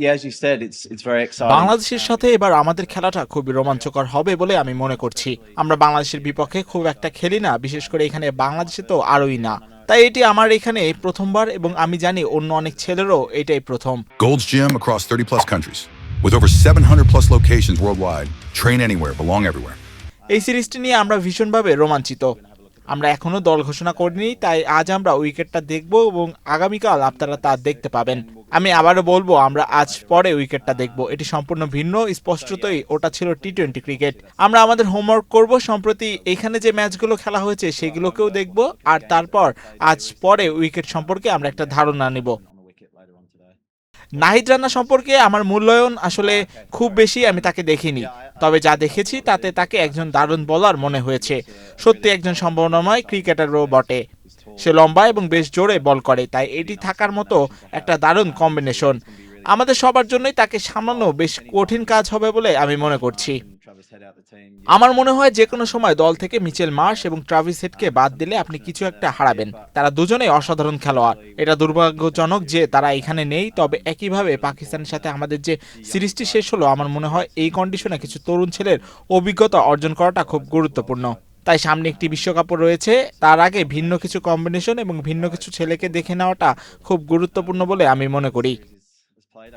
yeah, as you said, it's very exciting. বাংলাদেশের সাথে এবার আমাদের খেলাটা খুবই রোমাঞ্চকর হবে বলে আমি মনে করছি। আমরা বাংলাদেশের বিপক্ষে খুব একটা খেলি না, বিশেষ করে এখানে বাংলাদেশে তো আরোই না। তাই এটি আমার এখানে প্রথমবার এবং আমি জানি অন্য অনেক ছেলেরও এটাই প্রথম। Gold's Gym across 30 plus countries. With over 700 plus locations worldwide. Train anywhere, belong everywhere. এই সিরিজটি নিয়ে আমরা ভীষণভাবে রোমাঞ্চিত। আমরা এখনো দল ঘোষণা করিনি, তাই আজ আমরা উইকেটটা দেখব এবং আগামীকাল আপনারা তা দেখতে পাবেন। আমি আবারও বলবো, আমরা আজ পরে উইকেটটা দেখব। এটি সম্পূর্ণ ভিন্ন, স্পষ্টতই ওটা ছিল টি-20 ক্রিকেট। আমরা আমাদের হোমওয়ার্ক করব, সম্প্রতি এখানে যে ম্যাচগুলো খেলা হয়েছে সেগুলোকেও দেখব, আর তারপর আজ পরে উইকেট সম্পর্কে আমরা একটা ধারণা নেব। নাহিদ রানা সম্পর্কে আমার মূল্যায়ন আসলে খুব বেশি আমি তাকে দেখিনি, তবে যা দেখেছি তাতে তাকে একজন দারুণ বোলার মনে হয়েছে। সত্যি একজন সম্ভাবনাময় ক্রিকেটারও বটে। সে লম্বা এবং বেশ জোরে বল করে, তাই এটি থাকার মতো একটা দারুণ কম্বিনেশন। আমাদের সবার জন্যই তাকে সামলানো বেশ কঠিন কাজ হবে বলে আমি মনে করছি। আমার মনে হয় যে কোনো সময় দল থেকে মিচেল মার্শ এবং ট্রাভিস হেডকে বাদ দিলে আপনি কিছু একটা হারাবেন। তারা দুজনেই অসাধারণ খেলোয়াড়। এটা দুর্ভাগ্যজনক যে তারা এখানে নেই, তবে একইভাবে পাকিস্তানের সাথে আমাদের যে সিরিজটি শেষ হলো, আমার মনে হয় এই কন্ডিশনে কিছু তরুণ ছেলের অভিজ্ঞতা অর্জন করাটা খুব গুরুত্বপূর্ণ। তাই সামনে একটি বিশ্বকাপও রয়েছে, তার আগে ভিন্ন কিছু কম্বিনেশন এবং ভিন্ন কিছু ছেলেকে দেখে নেওয়াটা খুব গুরুত্বপূর্ণ বলে আমি মনে করি।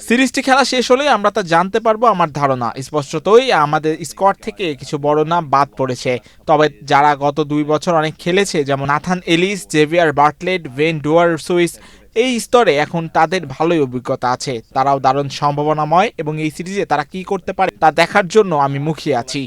সিরিজটি খেলা শেষ হলে আমরা তা জানতে পারবো। আমার ধারণা স্পষ্টতই আমাদের স্কোয়াড থেকে কিছু বড় নাম বাদ পড়েছে, তবে যারা গত 2 বছর অনেক খেলেছে, যেমন Nathan Ellis, Xavier Bartlett, Ben Dwarshuis, এই স্তরে এখন তাদের ভালোই অভিজ্ঞতা আছে। তারাও দারুণ সম্ভাবনাময় এবং এই সিরিজে তারা কি করতে পারে তা দেখার জন্য আমি মুখিয়ে আছি।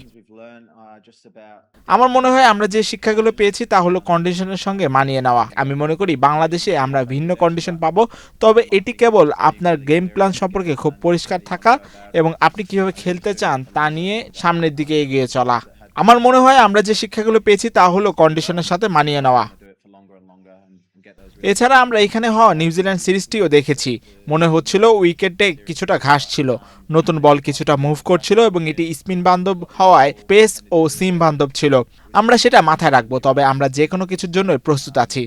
আমার মনে হয় আমরা যে শিক্ষাগুলো পেয়েছি তা হলো কন্ডিশনের সঙ্গে মানিয়ে নেওয়া। আমি মনে করি বাংলাদেশে আমরা ভিন্ন কন্ডিশন পাবো, তবে এটি কেবল আপনার গেম প্ল্যান সম্পর্কে খুব পরিষ্কার থাকা এবং আপনি কিভাবে খেলতে চান তা নিয়ে সামনের দিকে এগিয়ে চলা। আমার মনে হয় আমরা যে শিক্ষাগুলো পেয়েছি তা হলো কন্ডিশনের সাথে মানিয়ে নেওয়া। এছাড়া আমরা এখানে হওয়া নিউজিল্যান্ড সিরিজটিও দেখেছি। মনে হচ্ছিল উইকেটে কিছুটা ঘাস ছিল, নতুন বল কিছুটা মুভ করছিল এবং এটি স্পিন বান্ধব হওয়ায় পেস ও সিম বান্ধব ছিল। আমরা সেটা মাথায় রাখবো, তবে আমরা যে কোনো কিছুর জন্য প্রস্তুত আছি।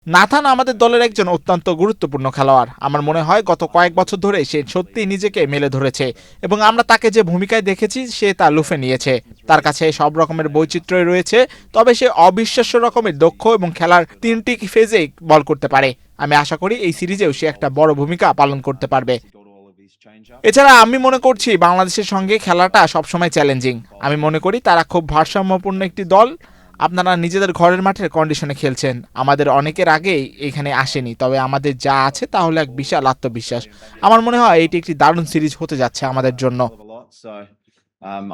নাথান আমাদের দলের একজন অত্যন্ত গুরুত্বপূর্ণ খেলোয়াড়। আমার মনে হয় গত কয়েক বছর ধরে সে সত্যিই নিজেকে মেলে ধরেছে এবং আমরা তাকে যে ভূমিকায় দেখেছি সে তা লুফে নিয়েছে। তার কাছে সব রকমের বৈচিত্র্য রয়েছে, তবে সে অবিশ্বাস্য রকমের দক্ষ এবং খেলার 3টি ফেজেই বল করতে পারে। আমি আশা করি এই সিরিজেও সে একটা বড় ভূমিকা পালন করতে পারবে। এছাড়া আমি মনে করছি বাংলাদেশের সঙ্গে খেলাটা সবসময় চ্যালেঞ্জিং। আমি মনে করি তারা খুব ভারসাম্যপূর্ণ একটি দল। আপনারা নিজেদের ঘরের মাঠের কন্ডিশনে খেলছেন, আমাদের অনেকের আগেই এখানে আসেনি, তবে আমাদের যা আছে তা হলো এক বিশাল আত্মবিশ্বাস। আমার মনে হয় এটি একটি দারুণ সিরিজ হতে যাচ্ছে আমাদের জন্য।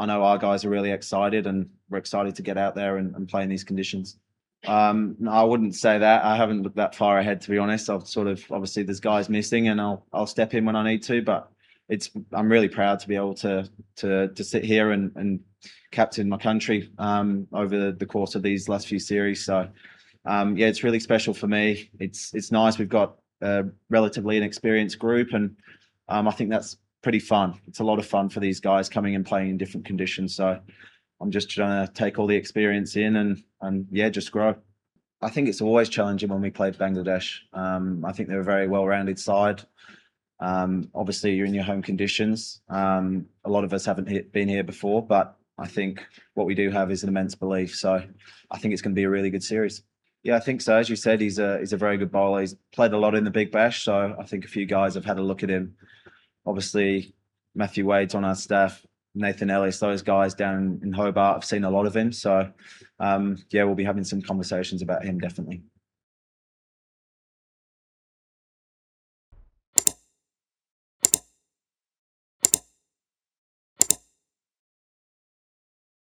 I know our guys are really excited, and we're excited to get out there and play in these conditions. No, I wouldn't say that. I haven't looked that far ahead, to be honest. I've sort of, obviously there's guys missing, and I'll step in when I need to. But I'm really proud to be able to sit here and captain my country over the course of these last few series. So yeah, it's really special for me. It's nice. We've got a relatively inexperienced group, and I think that's pretty fun. It's a lot of fun for these guys coming and playing in different conditions. So I'm just trying to take all the experience in and yeah, just grow. I think it's always challenging when we played Bangladesh. I think they're a very well-rounded side. Obviously, you're in your home conditions. A lot of us haven't been here before, but I think what we do have is an immense belief. So I think it's going to be a really good series. Yeah, I think so. As you said, he's a very good bowler. He's played a lot in the Big Bash, so I think a few guys have had a look at him. Obviously, Matthew Wade's on our staff, Nathan Ellis, those guys down in Hobart have seen a lot of him. So yeah, we'll be having some conversations about him, definitely.